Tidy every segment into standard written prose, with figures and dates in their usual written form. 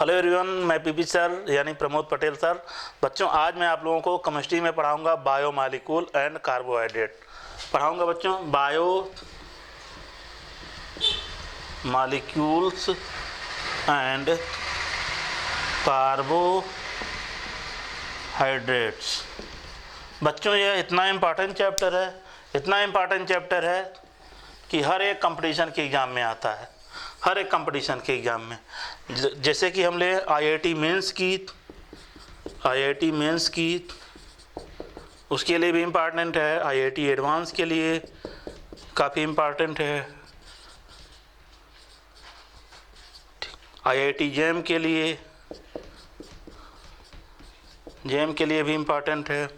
Hello everyone, मैं PP sir यानी Pramod Patel sir. बच्चों, आज मैं आप लोगों को केमिस्ट्री में पढ़ाऊंगा बायो मॉलिक्यूल एंड कार्बोहाइड्रेट पढ़ाऊंगा। बच्चों, बायो मॉलिक्यूल्स एंड कार्बोहाइड्रेट्स। बच्चों, यह इतना इम्पॉर्टेंट चैप्टर है कि हर एक कंपटीशन के एग्ज़ाम में आता है, हर एक कंपटीशन के एग्ज़ाम में। जैसे कि हम ले आईआईटी मेंस की उसके लिए भी इम्पॉर्टेंट है, आईआईटी एडवांस के लिए काफ़ी इम्पॉर्टेंट है, आईआईटी जेम के लिए भी इम्पॉर्टेंट है,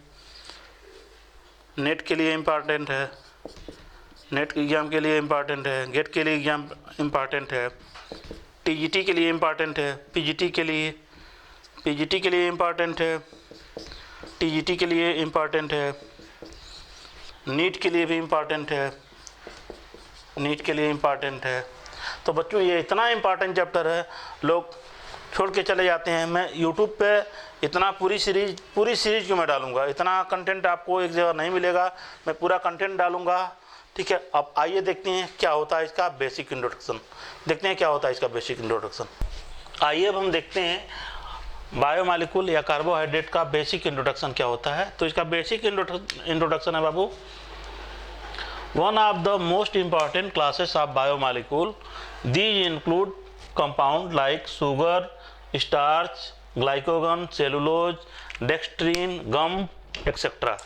नेट के लिए इम्पॉर्टेंट है, नेट एग्ज़ाम के लिए इम्पॉर्टेंट है, गेट के लिए एग्ज़ाम इम्पॉर्टेंट है, टीजीटी के लिए इम्पॉर्टेंट है, पीजीटी के लिए इम्पॉर्टेंट है, टीजीटी के लिए इम्पॉर्टेंट है, नीट के लिए भी इम्पॉर्टेंट है, तो बच्चों ये इतना इम्पॉर्टेंट चैप्टर है, लोग छोड़ के चले जाते हैं। मैं यूट्यूब पे इतना पूरी सीरीज क्यों मैं डालूंगा, इतना कंटेंट आपको एक जगह नहीं मिलेगा, मैं पूरा कंटेंट डालूंगा। ठीक है, अब आइए देखते हैं क्या होता है इसका बेसिक इंट्रोडक्शन। आइए अब हम देखते हैं बायोमॉलिक्यूल या कार्बोहाइड्रेट का बेसिक इंट्रोडक्शन क्या होता है। तो इसका बेसिक इंट्रोडक्शन है बाबू, one of the most important classes of biomolecule, these include compound like sugar, starch, glycogen, cellulose, dextrin, gum etcetera.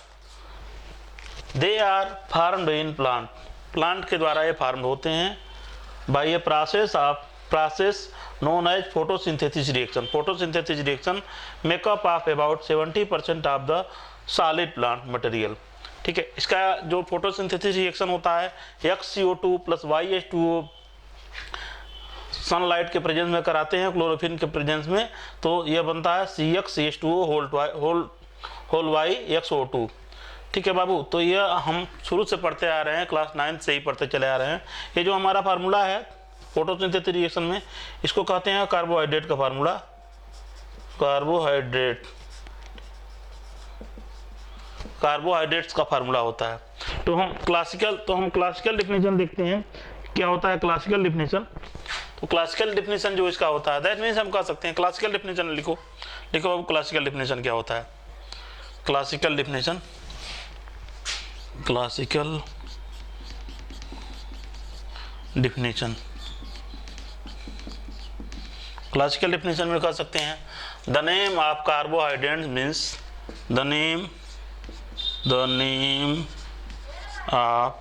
They are formed in plant के द्वारा ये फार्म होते हैं by a process known as photosynthesis reaction makeup of about 70% of the solid plant material. ठीक है, इसका जो फोटोसिंथेसिस रिएक्शन होता है XCO2 प्लस YH2O सनलाइट के प्रेजेंस में कराते हैं, क्लोरोफिन के प्रेजेंस में, तो यह बनता है CXCH2O होल YXO2। ठीक है बाबू, तो यह हम शुरू से पढ़ते आ रहे हैं, क्लास 9 से ही पढ़ते चले आ रहे हैं। ये जो हमारा फार्मूला है फोटोसिंथेसिस रिएक्शन में, इसको कहते हैं कार्बोहाइड्रेट का फार्मूला, कार्बोहाइड्रेट्स का फार्मूला होता है। तो हम क्लासिकल डिफिनेशन देखते हैं क्या होता है क्लासिकल डिफिनेशन। तो क्लासिकल डिफिनेशन जो इसका होता है, दैट मीन्स हम कह सकते हैं क्लासिकल डिफिनेशन लिखो बाबू, क्लासिकल डिफिनेशन क्या होता है। क्लासिकल डिफिनेशन में कह सकते हैं the name of carbohydrate means the name of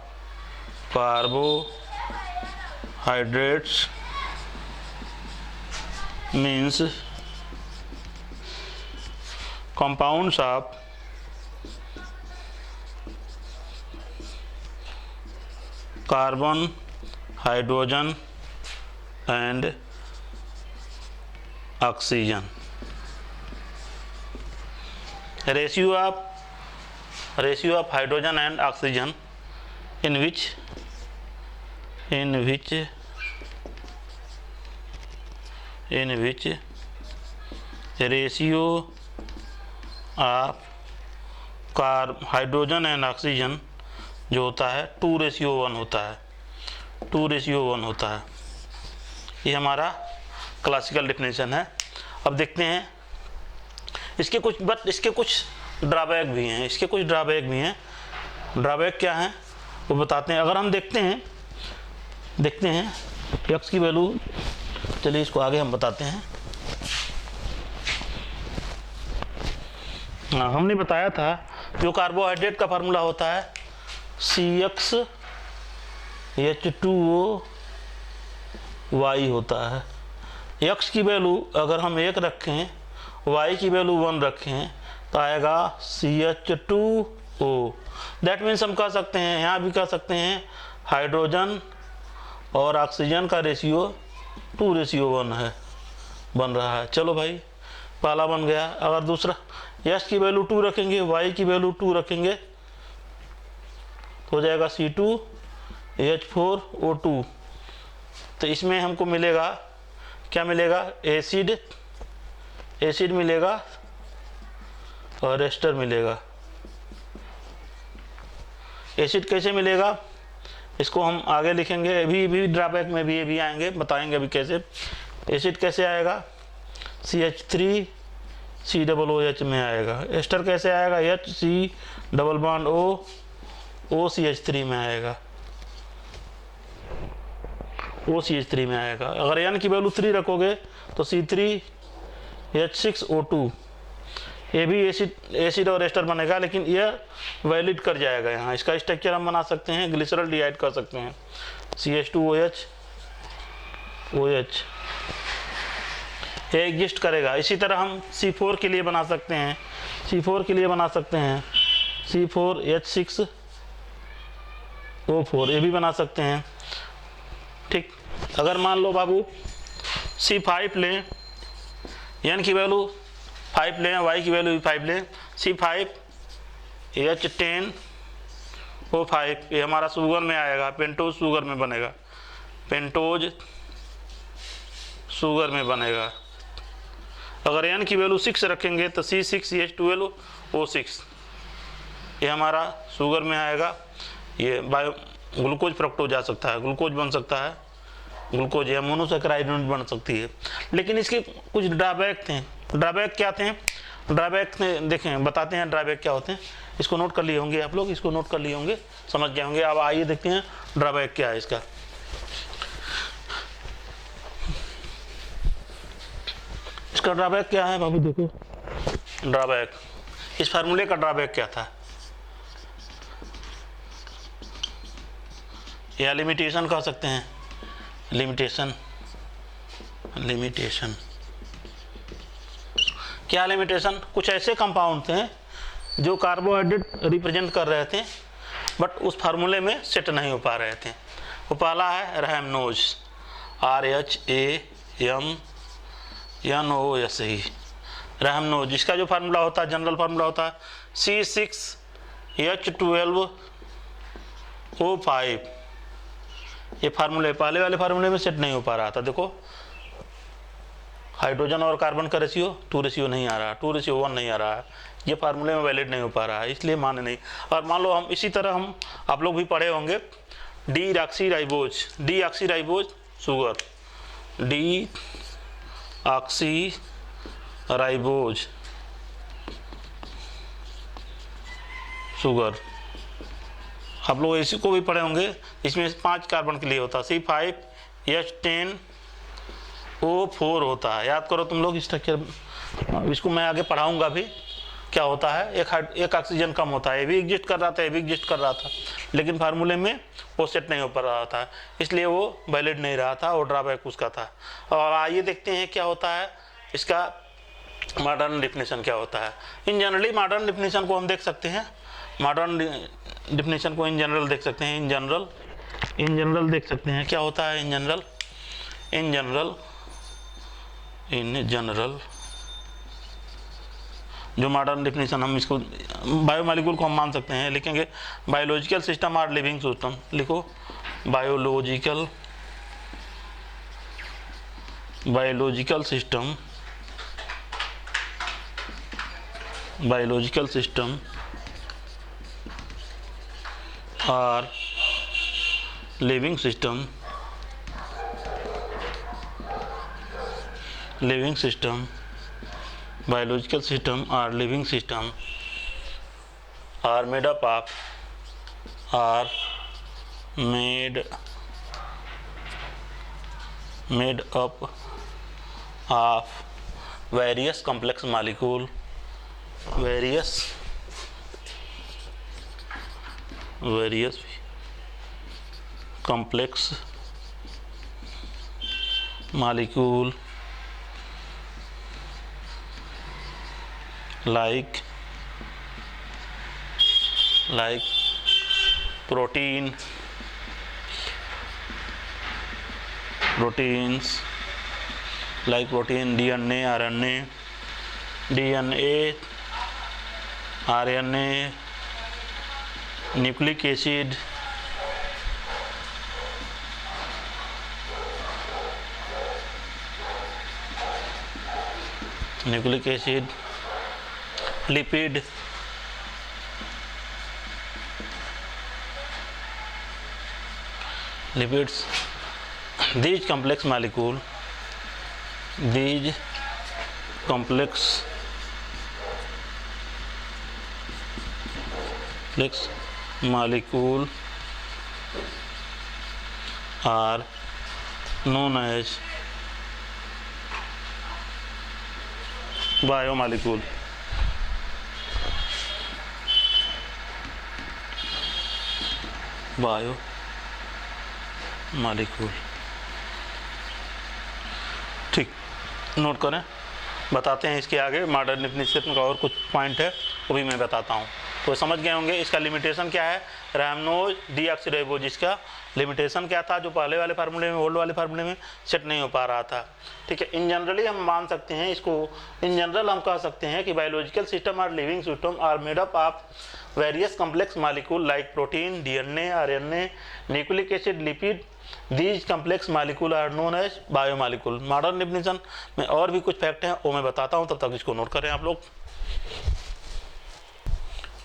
carbohydrates means compounds of carbon, hydrogen and oxygen. Ratio of hydrogen and oxygen in which ratio of hydrogen and oxygen जो होता है 2:1 होता है। ये हमारा क्लासिकल डिफिनेशन है। अब देखते हैं इसके कुछ ड्रॉबैक भी हैं, ड्रॉबैक क्या हैं वो बताते हैं। अगर हम देखते हैं x की वैल्यू, चलिए इसको आगे हम बताते हैं। हमने बताया था जो कार्बोहाइड्रेट का फार्मूला होता है CXH2OY होता है। x की वैल्यू अगर हम 1 रखें, y की वैल्यू 1 रखें तो आएगा CH2O। दैट मीन्स हम कह सकते हैं, यहाँ भी कह सकते हैं हाइड्रोजन और ऑक्सीजन का रेशियो 2:1 है, बन रहा है। चलो भाई, पहला बन गया। अगर दूसरा x की वैल्यू 2 रखेंगे, y की वैल्यू 2 रखेंगे तो हो जाएगा C2H4O2। तो इसमें हमको मिलेगा क्या मिलेगा, एसिड एसिड मिलेगा और एस्टर मिलेगा। एसिड कैसे मिलेगा इसको हम आगे लिखेंगे, अभी ड्रॉबैक में भी ये भी आएंगे, बताएंगे अभी कैसे। एसिड कैसे आएगा, CH3 COOH में आएगा। एस्टर कैसे आएगा, HC डबल बॉन्ड OCH3 में आएगा, OCH3 में आएगा। अगर N की वैल्यू 3 रखोगे तो C3H6O2, ये भी एसिड और एस्टर बनेगा, लेकिन यह वैलिड कर जाएगा। यहाँ इसका स्ट्रक्चर हम बना सकते हैं, ग्लिसरॉल डिहाइड कर सकते हैं, CH2OH OH ये एग्जिस्ट करेगा। इसी तरह हम C4 के लिए बना सकते हैं, C4 के लिए बना सकते हैं C4H6O4, ये भी बना सकते हैं। ठीक, अगर मान लो बाबू C5 लें, N की वैल्यू 5 लें, Y की वैल्यू भी 5 लें, C5H10O5 ये हमारा शुगर में आएगा, पेंटोज शुगर में बनेगा, पेंटोज शुगर में बनेगा। अगर N की वैल्यू 6 रखेंगे तो C6H12O6 ये हमारा शुगर में आएगा। ये बायो ग्लूकोज फ्रक्टोज आ सकता है, ग्लूकोज बन सकता है, ग्लूकोज या मोनोसैकेराइड बन सकती है। लेकिन इसके कुछ ड्रॉबैक थे। ड्रॉबैक क्या थे, ड्रॉबैक देखें, बताते हैं ड्रॉबैक क्या होते हैं। इसको नोट कर लिए होंगे आप लोग, इसको नोट कर लिए होंगे, समझ गए होंगे। अब आइए देखते हैं ड्रॉबैक क्या है इसका। इसका ड्रॉबैक क्या है बाबू, देखो ड्रॉबैक, इस फार्मूले का ड्रॉबैक क्या था, या लिमिटेशन कह सकते हैं, लिमिटेशन क्या लिमिटेशन, कुछ ऐसे कंपाउंड थे जो कार्बोहाइड्रेट रिप्रेजेंट कर रहे थे बट उस फार्मूले में सेट नहीं हो पा रहे थे। वो पहला है रैमनोज, RHAMNOS, रैमनोज। इसका जो फार्मूला होता है, जनरल फार्मूला होता है C6H12O5। ये फार्मूले पहले वाले फार्मूले में सेट नहीं हो पा रहा था। देखो हाइड्रोजन और कार्बन का रेशियो 2:1 नहीं आ रहा, 2:1 नहीं आ रहा है, ये फार्मूले में वैलिड नहीं हो पा रहा है, इसलिए माने नहीं। और मान लो हम इसी तरह हम आप लोग भी पढ़े होंगे डीऑक्सीराइबोज शुगर, डीऑक्सीराइबोज शुगर, आप लोग इसी को भी पढ़े होंगे। इसमें 5 कार्बन के लिए होता है, C5H10O4 होता है। याद करो तुम लोग स्ट्रक्चर, इसको मैं आगे पढ़ाऊंगा भी क्या होता है। एक ऑक्सीजन कम होता है, ये भी एग्जिस्ट कर रहा था, ये भी एग्जिस्ट कर रहा था, लेकिन फार्मूले में वो सेट नहीं हो पा रहा था, इसलिए वो वैलिड नहीं रहा था, और ड्रॉबैक उसका था। और आइए देखते हैं क्या होता है इसका मॉडर्न डिफिनेशन क्या होता है। इन जनरली मॉडर्न डिफिनेशन को हम देख सकते हैं, मॉडर्न डिफिनेशन को इन जनरल देख सकते हैं, इन जनरल देख सकते हैं क्या होता है। इन जनरल जो मॉडर्न डिफिनेशन, हम इसको बायोमॉलिक्यूल को हम मान सकते हैं, लिखेंगे बायोलॉजिकल सिस्टम और लिविंग सिस्टम, लिखो बायोलॉजिकल सिस्टम और living system biological system or living system are made up of various complex molecule, various complex molecule like proteins like protein, DNA, RNA, nucleic acid, nucleic acid, lipid, lipids, these complex molecule are known as biomolecule. Biomolecule. ठीक, note करें, बताते हैं इसके आगे modern definition का और कुछ point है वो भी मैं बताता हूँ। तो समझ गए होंगे इसका लिमिटेशन क्या है। रैमनोज डीऑक्सीराइबोज, इसका लिमिटेशन क्या था जो पहले वाले फार्मूले में, ओल्ड वाले फार्मूले में सेट नहीं हो पा रहा था। ठीक है, इन जनरली हम मान सकते हैं इसको, इन जनरल हम कह सकते हैं कि बायोलॉजिकल सिस्टम और living system are made up of various complex molecule like protein, DNA, RNA, nucleic acid, lipid. These complex molecule are known as biomolecule. Modern definition में और भी कुछ फैक्ट हैं वो मैं बताता हूँ, तब तक इसको नोट करें आप लोग।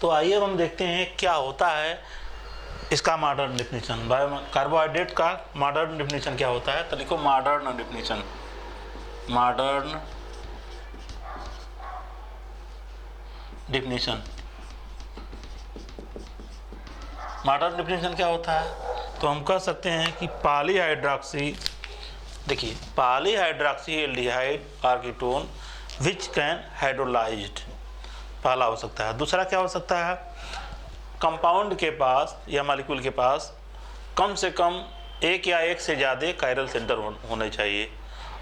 तो आइए अब हम देखते हैं क्या होता है इसका मॉडर्न डेफिनेशन। कार्बोहाइड्रेट का मॉडर्न डेफिनेशन क्या होता है, तो लिखो modern definition. Modern definition, modern definition क्या होता है, तो हम कह सकते हैं कि पॉलीहाइड्रोक्सी, देखिए polyhydroxy aldehyde or ketone which can hydrolysed, पहला हो सकता है। दूसरा क्या हो सकता है, कंपाउंड के पास या मॉलिक्यूल के पास कम से कम एक या एक से ज़्यादा कायरल सेंटर होने चाहिए,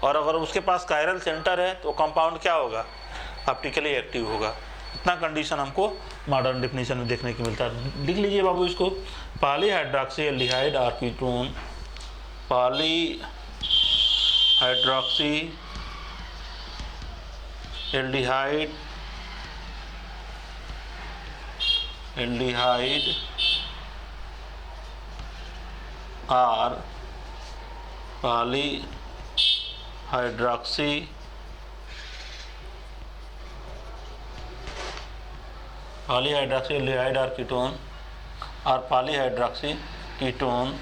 और अगर उसके पास कायरल सेंटर है तो कंपाउंड क्या होगा, ऑप्टिकली एक्टिव होगा। इतना कंडीशन हमको मॉडर्न डेफिनेशन में देखने को मिलता है। लिख लीजिए बाबू इसको, polyhydroxy aldehyde or ketone, polyhydroxy aldehyde or polyhydroxy aldehyde or ketone और polyhydroxy ketone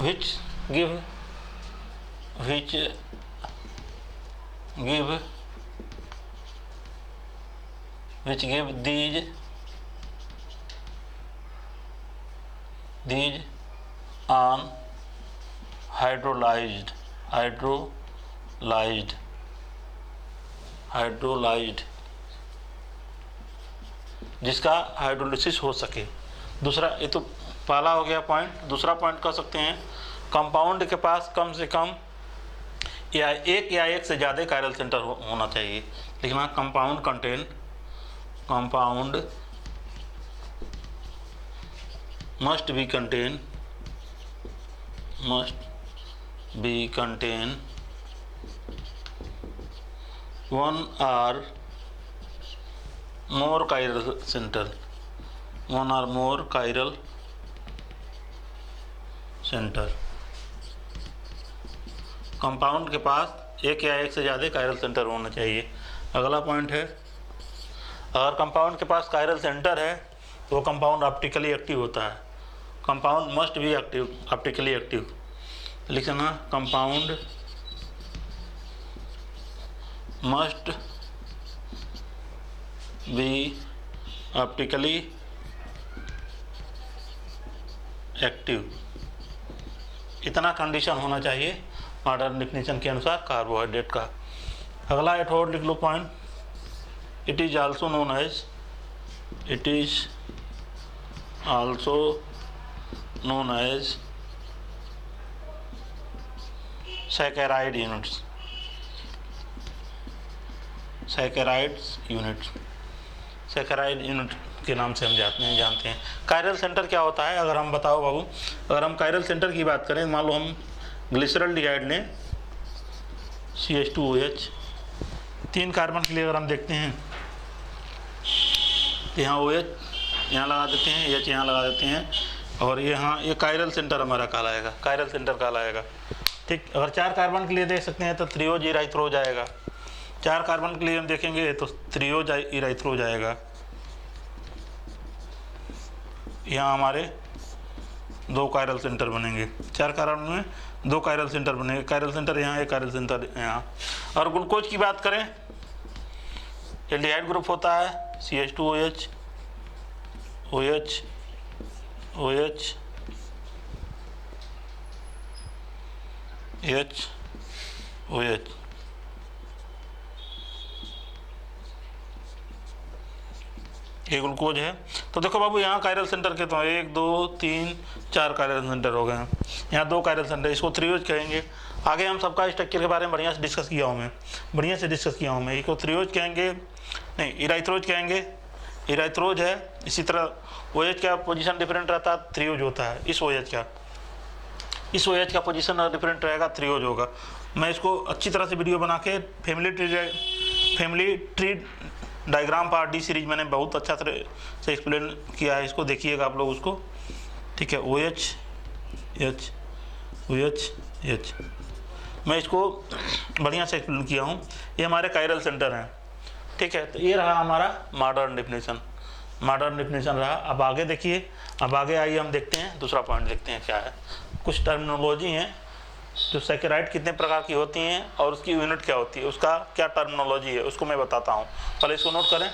which give these on hydrolyzed जिसका हाइड्रोलिसिस हो सके। दूसरा, ये तो पहला हो गया पॉइंट। दूसरा पॉइंट कह सकते हैं कंपाउंड के पास कम से कम या एक से ज़्यादा कायरल सेंटर होना चाहिए। लिखना compound must be contain one or more chiral center, compound के पास एक या एक से ज़्यादा कायरल सेंटर होना चाहिए। अगला पॉइंट है, अगर कंपाउंड के पास कायरल सेंटर है तो वो कंपाउंड ऑप्टिकली एक्टिव होता है। Compound must be optically active. लिखना compound must be optically active, इतना कंडीशन होना चाहिए मॉडर्न डेफिनेशन के अनुसार कार्बोहाइड्रेट का। अगला एक और लिख लो point, it is also known as saccharide units. Saccharide unit के नाम से हम जानते हैं। कायरल सेंटर क्या होता है, अगर हम बताओ बाबू, अगर हम कायरल सेंटर की बात करें, मान लो हम ग्लिसरॉल्डिहाइड ने CH2OH, 3 कार्बन के लिए अगर हम देखते हैं तो यहाँ OH यहाँ लगा देते हैं, H यहाँ लगा देते हैं, और यहाँ ये कायरल सेंटर हमारा कहलाएगा, ठीक, अगर 4 कार्बन के लिए देख सकते हैं तो त्रियोज इराइथ्रोज आएगा। 4 कार्बन के लिए हम देखेंगे तो त्रियोज इराइथ्रोज आएगा। यहाँ हमारे 2 कायरल सेंटर बनेंगे, 4 कार्बन में 2 कायरल सेंटर बनेंगे। कायरल सेंटर यहाँ, एक कायरल सेंटर यहाँ। और ग्लूकोज की बात करें, एल्डिहाइड ग्रुप होता है CH2OH, OH, OH, H, OH। ये ग्लूकोज है। तो देखो बाबू यहाँ कायरल सेंटर के तो 1 2 3 4 कायरल सेंटर हो गए हैं। यहाँ 2 कायरल सेंटर, इसको त्रियोज कहेंगे। आगे हम सबका स्ट्रक्चर के बारे में बढ़िया से डिस्कस किया हूँ मैं, बढ़िया से डिस्कस किया हूँ मैं। इसको त्रियोज कहेंगे, नहीं इराइथ्रोज कहेंगे, इराइथ्रोज है। इसी तरह OH का पोजीशन डिफरेंट रहता है, त्रियोज होता है। इस OH का पोजीशन डिफरेंट रहेगा, त्रियोज होगा। मैं इसको अच्छी तरह से वीडियो बना के family tree diagram part D series मैंने बहुत अच्छा तरह से एक्सप्लेन किया है, इसको देखिएगा आप लोग उसको। ठीक है, OH H OH H मैं इसको बढ़िया से एक्सप्लेन किया हूँ। ये हमारे कायरल सेंटर हैं। ठीक है, तो ये रहा हमारा मॉडर्न डेफिनेशन रहा। अब आगे देखिए, अब आगे आइए हम देखते हैं दूसरा पॉइंट, देखते हैं क्या है। कुछ टर्मिनोलॉजी हैं जो सैकेराइड कितने प्रकार की होती हैं और उसकी यूनिट क्या होती है, उसका क्या टर्मिनोलॉजी है, उसको मैं बताता हूँ। पहले इसको नोट करें।